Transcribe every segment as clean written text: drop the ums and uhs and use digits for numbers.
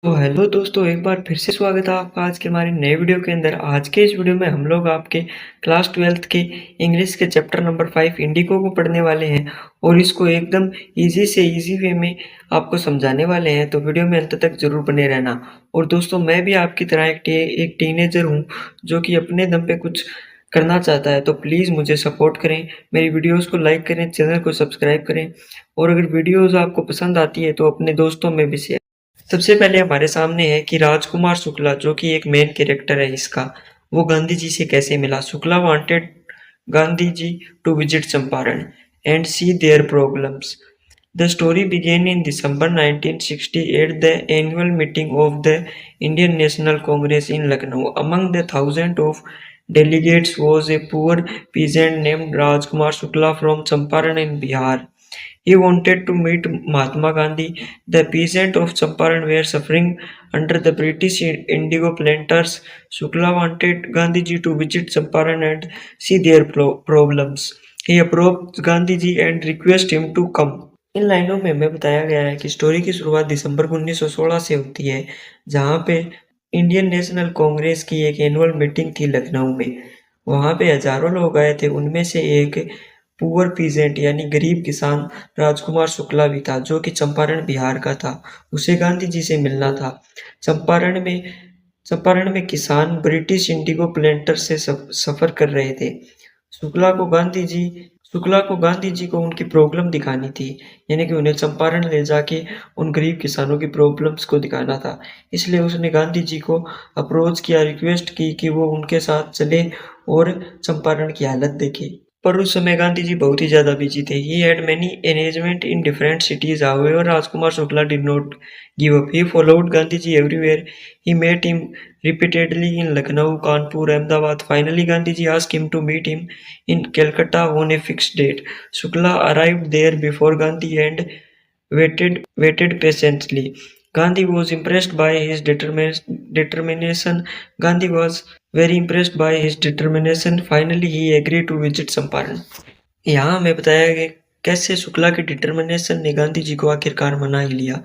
तो हेलो दोस्तों, एक बार फिर से स्वागत है आपका आज के हमारे नए वीडियो के अंदर। आज के इस वीडियो में हम लोग आपके क्लास 12th के इंग्लिश के चैप्टर नंबर 5 इंडिगो को पढ़ने वाले हैं और इसको एकदम इजी से इजी वे में आपको समझाने वाले हैं। तो वीडियो में अंत तक जरूर बने रहना। और दोस्तों, मैं भी आपकी तरह एक टीनेजर हूँ जो कि अपने दम पे कुछ करना चाहता है। तो प्लीज़ मुझे सपोर्ट करें, मेरी वीडियोज़ को लाइक करें, चैनल को सब्सक्राइब करें और अगर वीडियोज़ आपको पसंद आती है तो अपने दोस्तों में भी शेयर। सबसे पहले हमारे सामने है कि राजकुमार शुक्ला, जो कि एक मेन कैरेक्टर है इसका, वो गांधी जी से कैसे मिला। Shukla wanted Gandhi ji to visit Champaran and see their problems. The story began in December 1960 at the annual meeting of the Indian National Congress in Lucknow. Among the thousands of delegates was a poor peasant named Rajkumar Shukla from Champaran in Bihar. He wanted to meet Mahatma Gandhi. The peasants of Champaran were suffering under the British indigo planters. Shukla wanted Gandhiji to visit Champaran and see their problems. He approached Gandhiji and requested him to come. इन लाइनों में हमें बताया गया है कि story की शुरुआत दिसंबर 1916 से होती है, जहाँ पे इंडियन नेशनल कांग्रेस की एक एनुअल मीटिंग थी लखनऊ में। वहाँ पे हजारों लोग आए थे, उनमें से एक पुअर पीजेंट यानी गरीब किसान राजकुमार शुक्ला भी था, जो कि चंपारण बिहार का था। उसे गांधी जी से मिलना था। चंपारण में किसान ब्रिटिश इंडिगो प्लांटर से सफर कर रहे थे। शुक्ला को गांधी जी शुक्ला को गांधी जी को उनकी प्रॉब्लम दिखानी थी, यानी कि उन्हें चंपारण ले जाके उन गरीब किसानों की प्रॉब्लम्स को दिखाना था। इसलिए उसने गांधी जी को अप्रोच किया, रिक्वेस्ट की कि वो उनके साथ चले और चंपारण की हालत देखे। पर उस समय गांधी जी बहुत ही ज़्यादा बिजी थे। He had many engagement in different cities. However Rajkumar Shukla did not give up. He followed Gandhi ji everywhere. He met him repeatedly in Lucknow, Kanpur, Ahmedabad. Finally, Gandhiji asked him to meet him in Calcutta on a fixed date. Shukla arrived there before Gandhi and waited patiently. Gandhi was impressed by his determination. Gandhi was very impressed by his determination. Finally, he agreed to visit Champaran. यहाँ हमें बताया गया कैसे शुक्ला के determination ने गांधी जी को आखिरकार मना ही लिया।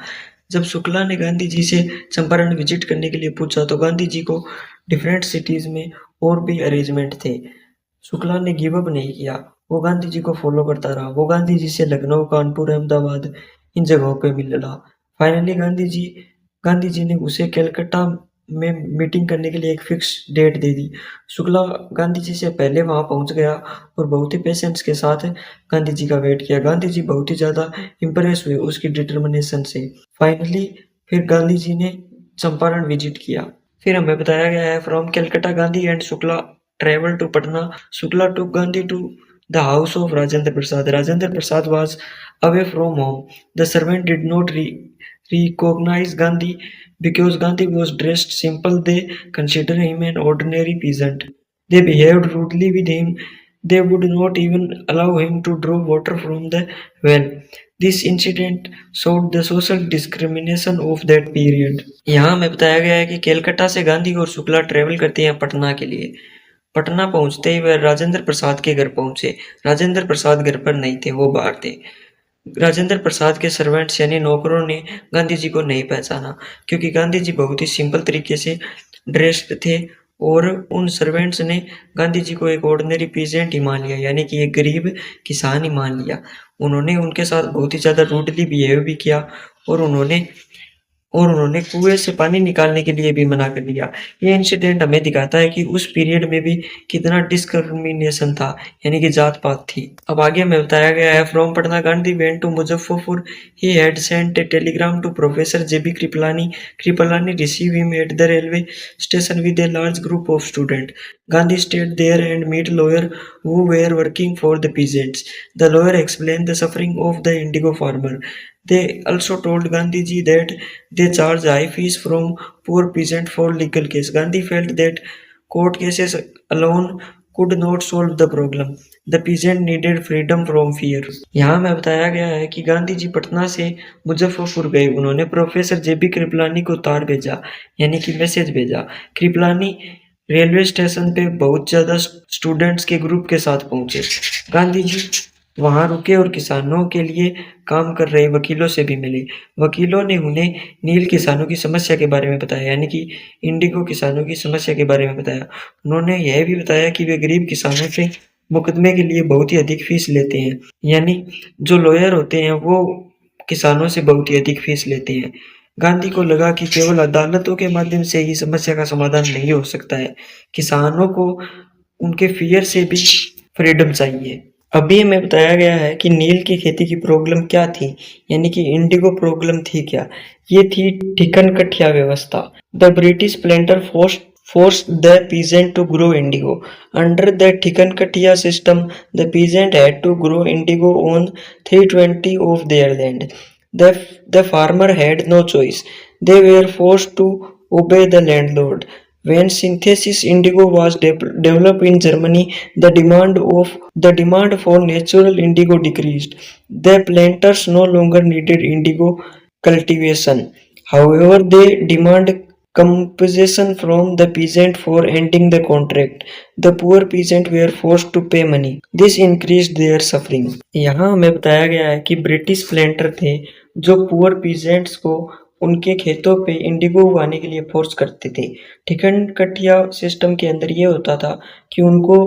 जब शुक्ला ने गांधी जी से चंपारण विजिट करने के लिए पूछा तो गांधी जी को डिफरेंट सिटीज में और भी अरेंजमेंट थे। शुक्ला ने गिव अप नहीं किया, वो गांधी जी को फॉलो करता रहा। वो गांधी जी से लखनऊ, कानपुर, अहमदाबाद इन जगहों पे मिला। फाइनली गांधी जी ने उसे कलकत्ता में मीटिंग करने के लिए एक फिक्स डेट दे दी। शुक्ला गांधी जी से पहले वहां पहुंच गया और बहुत ही पेशेंस के साथ गांधी जी का वेट किया। गांधी जी बहुत ही ज़्यादा इम्प्रेस हुए उसकी डिटर्मिनेशन से। फाइनली फिर गांधी जी ने चंपारण विजिट किया। फिर हमें बताया गया है from Calcutta Gandhi and Shukla travel to Patna. Shukla took Gandhi to the house of Rajendra Prasad. Rajendra Prasad was away from home. The servant did not recognize Gandhi because Gandhi was dressed simple. They considered him an ordinary peasant. They behaved rudely with him. They would not even allow him to draw water from the well. This incident showed the social discrimination of that period. यहाँ हमें बताया गया है कि कलकत्ता से गांधी और Shukla travel करते हैं पटना के लिए। पटना पहुंचते ही वह राजेंद्र प्रसाद के घर पहुंचे। राजेंद्र प्रसाद घर पर नहीं थे, वो बाहर थे। राजेंद्र प्रसाद के सर्वेंट्स यानी नौकरों ने गांधी जी को नहीं पहचाना, क्योंकि गांधी जी बहुत ही सिंपल तरीके से ड्रेस्ड थे और उन सर्वेंट्स ने गांधी जी को एक ऑर्डिनरी पीजेंट ही मान लिया, यानी कि एक गरीब किसान ही मान लिया। उन्होंने उनके साथ बहुत ही ज़्यादा रूडली बिहेव भी किया और उन्होंने कुएं से पानी निकालने के लिए भी मना कर दिया। ये इंसिडेंट हमें दिखाता है कि उस पीरियड में भी कितना डिस्क्रिमिनेशन था, यानी कि जात पात थी। अब आगे हमें बताया गया है from Patna Gandhi went to Muzaffarpur. He had sent a telegram to professor JB Kripalani. Kripalani receive him at the railway station with a large group of student. Gandhi stayed there and met lawyer who were working for the peasants. The lawyer explained the suffering of the indigo farmer. They also told Gandhiji that they charge high fees from poor peasant for legal case. Gandhi felt that court cases alone could not solve the problem. The peasant needed freedom from fear. यहाँ में बताया गया है कि गांधी जी पटना से मुजफ्फरपुर गए। उन्होंने professor JB Kripalani को तार भेजा, यानी कि मैसेज भेजा। कृपलानी रेलवे स्टेशन पे बहुत ज़्यादा स्टूडेंट्स के ग्रुप के साथ पहुंचे। गांधी जी वहां रुके और किसानों के लिए काम कर रहे वकीलों से भी मिले। वकीलों ने उन्हें नील किसानों की समस्या के बारे में बताया, यानी कि इंडिगो किसानों की समस्या के बारे में बताया। उन्होंने यह भी बताया कि वे गरीब किसानों से मुकदमे के लिए बहुत ही अधिक फीस लेते हैं, यानी जो लॉयर होते हैं वो किसानों से बहुत ही अधिक फीस लेते हैं। गांधी को लगा कि केवल अदालतों के माध्यम से ही समस्या का समाधान नहीं हो सकता है, किसानों को उनके फियर से भी फ्रीडम चाहिए। अभी हमें बताया गया है कि नील की खेती की प्रॉब्लम क्या थी, यानी कि इंडिगो प्रॉब्लम थी क्या। ये थी ठिकन कठिया व्यवस्था। The British planter forced the peasant to grow indigo. Under the Thikan Katia system, the peasant had to grow indigo on 320 of their land. The farmer had no choice. They were forced to obey the landlord. When synthesis indigo was developed in Germany, the demand for natural indigo decreased. The planters no longer needed indigo cultivation. However, they demand compensation from the peasant for ending the contract. The poor peasant were forced to pay money. This increased their suffering. यहाँ हमें बताया गया है कि British planter थे जो poor peasants को उनके खेतों पे इंडिगो उगाने के लिए फोर्स करते थे। ठिकन कटिया सिस्टम के अंदर ये होता था कि उनको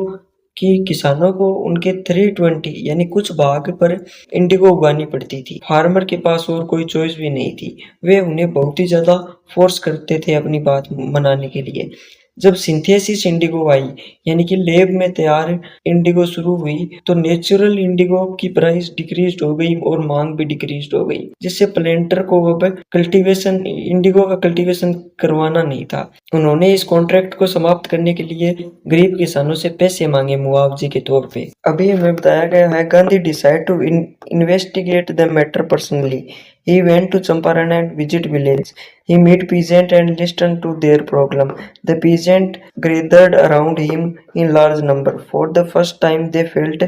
कि किसानों को उनके 320 यानी कुछ भाग पर इंडिगो उगानी पड़ती थी। फार्मर के पास और कोई चॉइस भी नहीं थी। वे उन्हें बहुत ही ज़्यादा फोर्स करते थे अपनी बात मनाने के लिए। जब सिंथेसिस इंडिगो आई, यानी कि लैब में तैयार इंडिगो शुरू हुई, तो नेचुरल इंडिगो की प्राइस डिक्रीज हो गई और मांग भी डिक्रीज हो गई, जिससे प्लांटर को अब कल्टीवेशन इंडिगो का कल्टीवेशन करवाना नहीं था। उन्होंने इस कॉन्ट्रैक्ट को समाप्त करने के लिए गरीब किसानों से पैसे मांगे मुआवजे के तौर पे। अभी हमें बताया गया है Gandhi decide to investigate the matter personally. He went to Champaran and visit village. He met peasant and listened to their problem. The peasant gathered around him in large number. For the first time they felt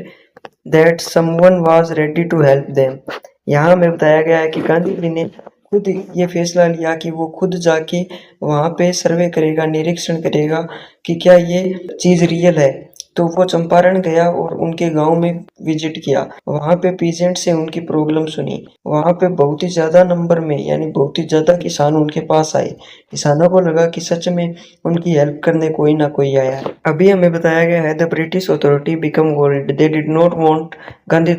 that someone was ready to help them. यहाँ में बताया गया है कि गांधी जी ने खुद ये फैसला लिया कि वो खुद जाके वहाँ पे सर्वे करेगा, निरीक्षण करेगा कि क्या ये चीज रियल है। तो वो चंपारण गया और उनके गांव में विजिट किया। वहाँ पे पीजेंट से उनकी प्रॉब्लम सुनी। वहाँ पे बहुत ही ज्यादा नंबर में यानी बहुत ही ज्यादा किसान उनके पास आए। किसानों को लगा कि सच में उनकी हेल्प करने कोई ना कोई आया है। अभी हमें बताया गया है the British authority become worried. They did not want Gandhi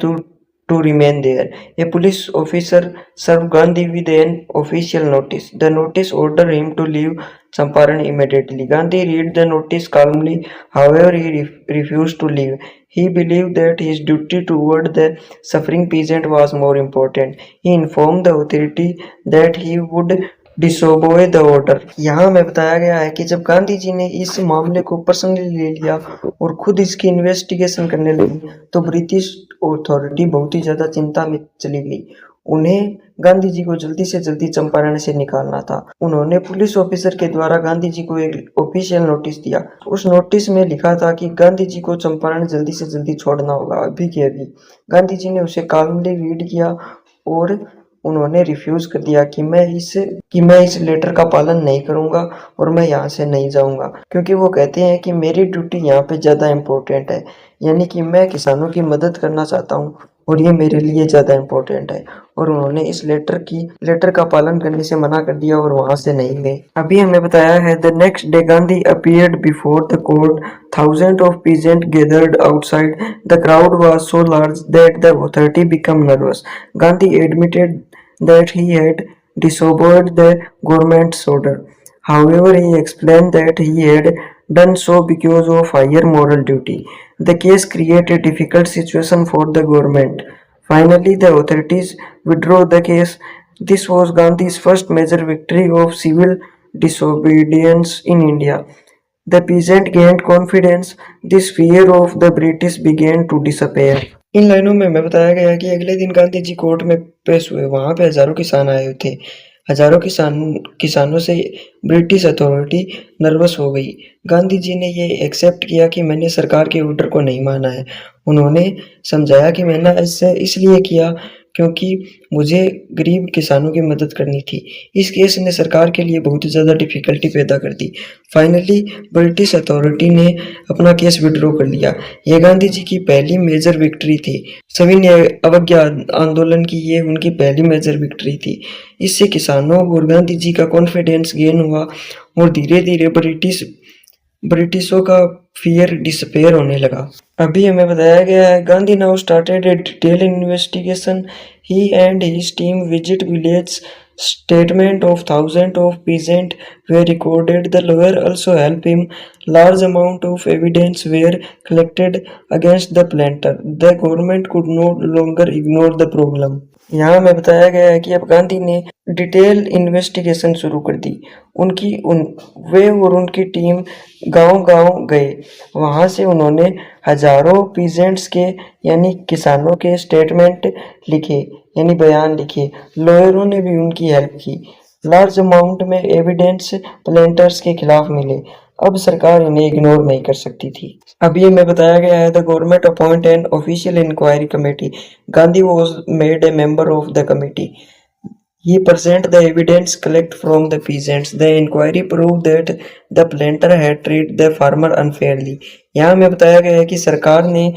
to remain there. A police officer served Gandhi with an official notice. The notice ordered him to leave Champaran immediately. Gandhi read the notice calmly. However, he refused to leave. He believed that his duty toward the suffering peasant was more important. He informed the authority that he would disobey the order. यहाँ में बताया गया है कि जब गांधी जी ने इस मामले को पर्सनली ले लिया और खुद इसकी इन्वेस्टिगेशन करने लगी, तो ब्रिटिश अथॉरिटी बहुत ही ज्यादा चिंता में चली गई। उन्हें गांधी जी को जल्दी से जल्दी चंपारण से निकालना था। उन्होंने पुलिस ऑफिसर के द्वारा गांधी जी को एक ऑफिशियल नोटिस दिया। उस नोटिस में लिखा था कि गांधी जी को चंपारण जल्दी से जल्दी छोड़ना होगा, अभी के अभी। गांधी जी ने उसे काल्मली रीड किया और उन्होंने रिफ्यूज कर दिया कि मैं इस लेटर का पालन नहीं करूंगा और मैं यहाँ से नहीं जाऊंगा, क्योंकि वो कहते हैं कि मेरी ड्यूटी यहाँ पे ज़्यादा इम्पोर्टेंट है, यानी कि मैं किसानों की मदद करना चाहता हूँ और ये मेरे लिए ज़्यादा इम्पोर्टेंट है। और उन्होंने इस लेटर का पालन करने से मना कर दिया और वहां से नहीं गए। अभी हमें बताया है the next day Gandhi appeared before the court. Thousands of peasants gathered outside. The crowd was so large that the authority became nervous. Gandhi admitted that he had disobeyed the government's order. However, he explained that he had done so because of higher moral duty. The case created a difficult situation for the government. Finally, the authorities withdrew the case. This was Gandhi's first major victory of civil disobedience in India. The peasant gained confidence. This fear of the British began to disappear. इन लाइनों में हमें बताया गया कि अगले दिन Gandhi ji court में पेश हुए। वहां पे हजारों किसान आए हुए थे। हजारों किसानों से ब्रिटिश अथॉरिटी नर्वस हो गई। गांधी जी ने ये एक्सेप्ट किया कि मैंने सरकार के ऑर्डर को नहीं माना है। उन्होंने समझाया कि मैंने इससे इसलिए किया क्योंकि मुझे गरीब किसानों की मदद करनी थी। इस केस ने सरकार के लिए बहुत ही ज़्यादा डिफ़िकल्टी पैदा कर दी। फाइनली ब्रिटिश अथॉरिटी ने अपना केस विड्रॉ कर लिया। ये गांधी जी की पहली मेजर विक्ट्री थी। सविनय अवज्ञा आंदोलन की ये उनकी पहली मेजर विक्ट्री थी। इससे किसानों और गांधी जी का कॉन्फिडेंस गेन हुआ और धीरे-धीरे ब्रिटिशों का फियर डिसअपेयर होने लगा। अभी हमें बताया गया है Gandhi now started A detail investigation. He and his team visit village statement of thousands of peasants were recorded. The lawyer also helped him. Large amount of evidence were collected against the planter. The government could no longer ignore the problem. यहाँ में बताया गया है कि अब गांधी ने detail investigation शुरू कर दी। वे और उनकी टीम गांव-गांव गए। वहां से उन्होंने हजारों पीजेंट्स के यानी किसानों के स्टेटमेंट लिखे यानी बयान लिखे। लॉयरों ने भी उनकी हेल्प की। लार्ज अमाउंट में एविडेंस प्लेंटर्स के खिलाफ मिले। अब सरकार इन्हें इग्नोर नहीं कर सकती थी। अभी हमें बताया गया है the government appoint an official inquiry committee. Gandhi was made a member of the committee. He present the evidence collect from the peasants. The inquiry proved that the planter had treated the farmer unfairly. यहाँ में बताया गया है कि सरकार ने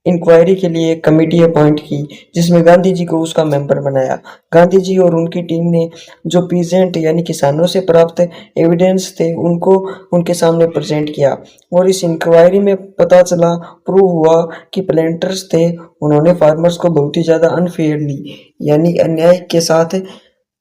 inquiry के लिए एक कमेटी अपॉइंट की जिसमें गांधी जी को उसका मेंबर बनाया। गांधी जी और उनकी टीम ने जो पीजेंट यानी किसानों से प्राप्त एविडेंस थे उनको उनके सामने प्रेजेंट किया और इस इंक्वायरी में पता चला प्रूव हुआ कि प्लेंटर्स थे उन्होंने फार्मर्स को बहुत ही ज़्यादा अनफेयरली यानी अन्याय के साथ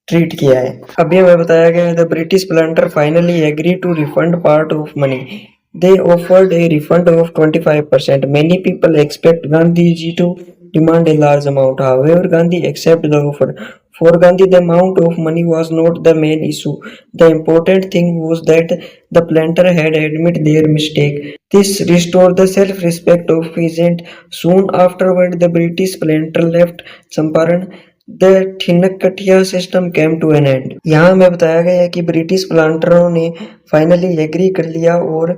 ट्रीट किया है। अभी हमें बताया गया है the British planter finally agree to refund part of money. They offered a refund of 25%. Many people expect Gandhiji to demand a large amount. However, Gandhi accepted the offer. For Gandhi, the amount of money was not the main issue. The important thing was that the planter had admitted their mistake. This restored the self-respect of peasant. Soon afterward, the British planter left Champaran. The tinkathia system came to an end. यहाँ हमें बताया गया है कि British प्लांटरों ने finally agree कर लिया और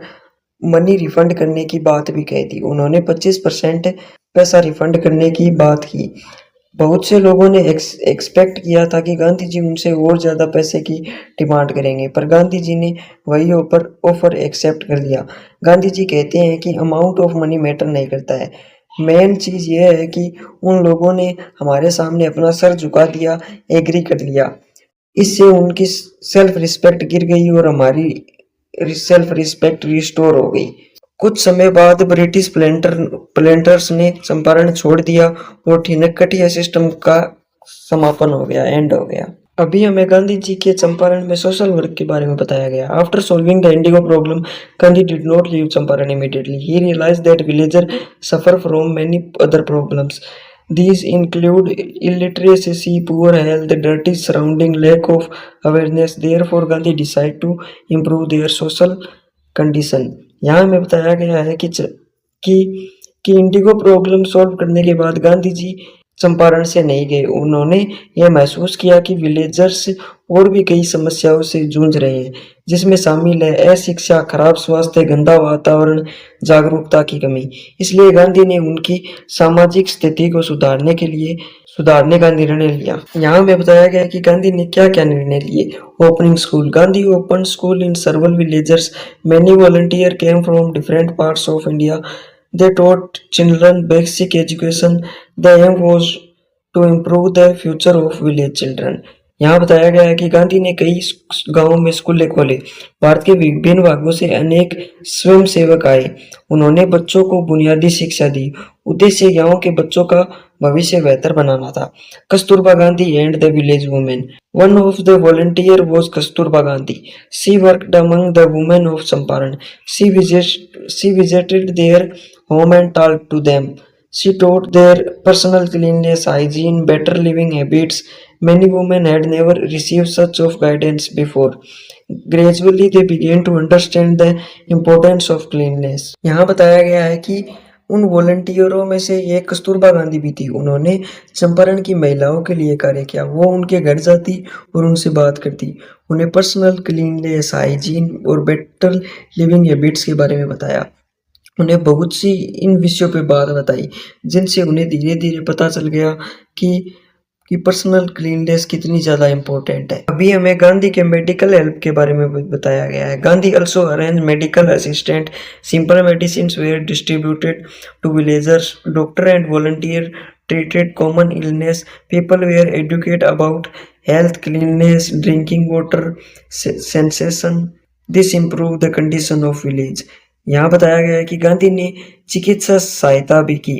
मनी रिफंड करने की बात भी कही थी। उन्होंने 25% पैसा रिफंड करने की बात की। बहुत से लोगों ने एक्सपेक्ट किया था कि गांधी जी उनसे और ज़्यादा पैसे की डिमांड करेंगे पर गांधी जी ने वही ऑफर एक्सेप्ट कर लिया। गांधी जी कहते हैं कि अमाउंट ऑफ मनी मैटर नहीं करता है, मेन चीज़ ये है कि उन लोगों ने हमारे सामने अपना सर झुका दिया, एग्री कर लिया। इससे उनकी सेल्फ रिस्पेक्ट गिर गई और हमारी सेल्फ रिस्पेक्ट रिस्टोर हो गई। कुछ समय बाद ब्रिटिश प्लेंटर्स ने चंपारण छोड़ दिया और ठिनकटिया सिस्टम का समापन हो गया, एंड हो गया। अभी हमें गांधी जी के चंपारण में सोशल वर्क के बारे में बताया गया। After solving the indigo problem, Gandhi did not leave Champaran immediately. He realised that villager suffer from many other problems. These include illiteracy, poor health, dirty surrounding, lack of awareness. Therefore, Gandhi decided to improve their social condition. यहाँ हमें बताया गया है कि Indigo problem solve करने के बाद गांधी जी चंपारण से नहीं गए। उन्होंने यह महसूस किया कि विलेजर्स और भी कई समस्याओं से जूझ रहे हैं जिसमें शामिल है अशिक्षा, खराब स्वास्थ्य, गंदा वातावरण, जागरूकता की कमी। इसलिए गांधी ने उनकी सामाजिक स्थिति को सुधारने का निर्णय लिया। यहाँ में बताया गया कि गांधी ने क्या क्या निर्णय लिए। Opening school. Gandhi open school in सर्वल villagers. Many volunteer came from different parts of India. They taught children basic education. The aim was to improve the future of village children. यहाँ बताया गया है कि गांधी ने कई गांवों में स्कूल खोले। भारत के विभिन्न भागों से अनेक स्वयं सेवक आए। उन्होंने बच्चों को बुनियादी शिक्षा दी। उद्देश्य गांव के बच्चों का भविष्य बेहतर बनाना था। Kasturba Gandhi and the village women. One of the volunteer was Kasturba Gandhi. She worked among the women of Champaran. She visited their home and talked to them. She taught their personal cleanliness, hygiene, better living habits. Many women had never received such of guidance before. Gradually, they began to understand the importance of cleanliness. यहाँ बताया गया है कि उन वॉलंटियरों में से एक कस्तूरबा गांधी भी थी। उन्होंने चंपारण की महिलाओं के लिए कार्य किया। वो उनके घर जाती और उनसे बात करती, उन्हें पर्सनल क्लीननेस, हाइजीन और बेटर लिविंग हैबिट्स के बारे में बताया। उन्हें बहुत सी इन विषयों पे बात बताई, जिनसे उन्हें धीरे-धीरे पता चल गया कि पर्सनल क्लीननेस कितनी ज़्यादा इम्पोर्टेंट है। अभी हमें गांधी के मेडिकल हेल्प के बारे में बताया गया है। Gandhi also arranged medical assistant, simple medicines were distributed to villagers, doctor and volunteer treated common illness, people were educated about health, cleanliness, drinking water, sanitation. This improved the condition of village. यहाँ बताया गया है कि गांधी ने चिकित्सा सहायता भी की,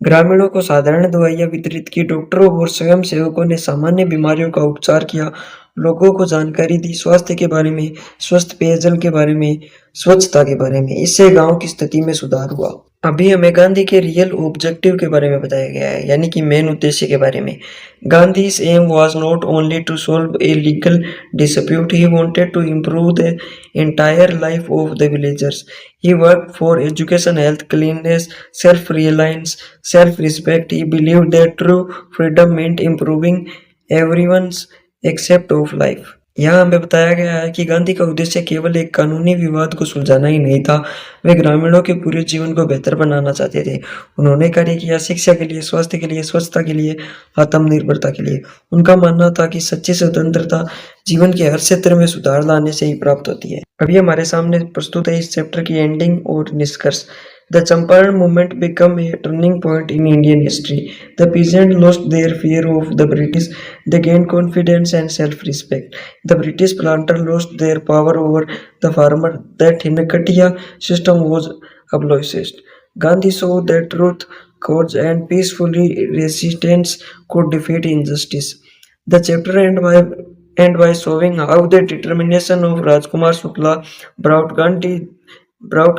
ग्रामीणों को साधारण दवाइयाँ वितरित की, डॉक्टरों और स्वयंसेवकों ने सामान्य बीमारियों का उपचार किया, लोगों को जानकारी दी स्वास्थ्य के बारे में, स्वस्थ पेयजल के बारे में, स्वच्छता के बारे में। इससे गांव की स्थिति में सुधार हुआ। अभी हमें गांधी के रियल ऑब्जेक्टिव के बारे में बताया गया है, यानी कि मेन उद्देश्य के बारे में। Gandhi's aim was not only to solve a legal dispute, he wanted to improve the entire life of the villagers. He worked for education, health, cleanliness, self-reliance, self-respect. He believed that true freedom meant improving everyone's aspect of life. यहाँ हमें बताया गया है कि गांधी का उद्देश्य केवल एक कानूनी विवाद को सुलझाना ही नहीं था, वे ग्रामीणों के पूरे जीवन को बेहतर बनाना चाहते थे। उन्होंने कार्य किया शिक्षा के लिए, स्वास्थ्य के लिए, स्वच्छता के लिए, आत्मनिर्भरता के लिए। उनका मानना था कि सच्ची स्वतंत्रता जीवन के हर क्षेत्र में सुधार लाने से ही प्राप्त होती है। अभी हमारे सामने प्रस्तुत है इस चैप्टर की एंडिंग और निष्कर्ष। The Champaran movement became a turning point in Indian history. The peasants lost their fear of the British. They gained confidence and self-respect. The British planter lost their power over the farmer. That Hinakatiya system was abolished. Gandhi saw that truth, courage, and peacefully resistance could defeat injustice. The chapter end by showing how the determination of Rajkumar Shukla brought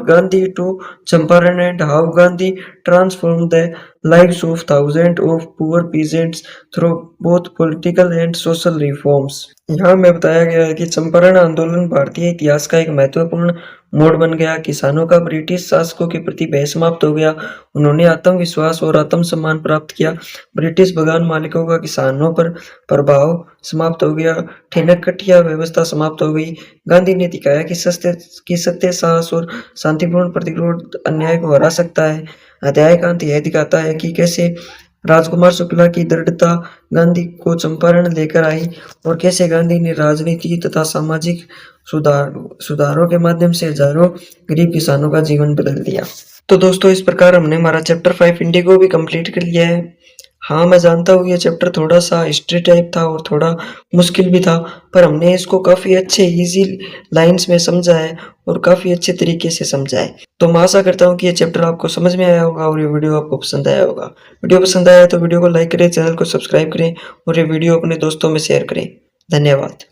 Gandhi to Champaran and how Gandhi transformed the lives of thousands of poor peasants through both political and social reforms. यहाँ में बताया गया है कि चंपारण आंदोलन भारतीय इतिहास का एक महत्वपूर्ण मोड़ बन गया। किसानों का ब्रिटिश शासकों के प्रति भय समाप्त हो गया। उन्होंने आत्मविश्वास और आत्मसम्मान प्राप्त किया। ब्रिटिश बगान मालिकों का किसानों पर प्रभाव समाप्त हो गया। ठेनकटिया व्यवस्था समाप्त हो गई। गांधी ने दिखाया कि सत्य, साहस और शांतिपूर्ण प्रतिरोध अन्याय को हरा सकता है। अध्याय का अंत यह दिखाता है कि कैसे राजकुमार शुक्ला की दृढ़ता गांधी को चंपारण लेकर आई और कैसे गांधी ने राजनीति तथा सामाजिक सुधारों के माध्यम से हजारों गरीब किसानों का जीवन बदल दिया। तो दोस्तों, इस प्रकार हमने हमारा चैप्टर 5 इंडिगो भी कंप्लीट कर लिया है। हाँ, मैं जानता हूँ ये चैप्टर थोड़ा सा हिस्ट्री टाइप था और थोड़ा मुश्किल भी था, पर हमने इसको काफ़ी अच्छे इजी लाइंस में समझा है और काफ़ी अच्छे तरीके से समझा है। तो मैं आशा करता हूँ कि ये चैप्टर आपको समझ में आया होगा और ये वीडियो आपको पसंद आया होगा। वीडियो पसंद आया तो वीडियो को लाइक करें, चैनल को सब्सक्राइब करें और ये वीडियो अपने दोस्तों में शेयर करें। धन्यवाद।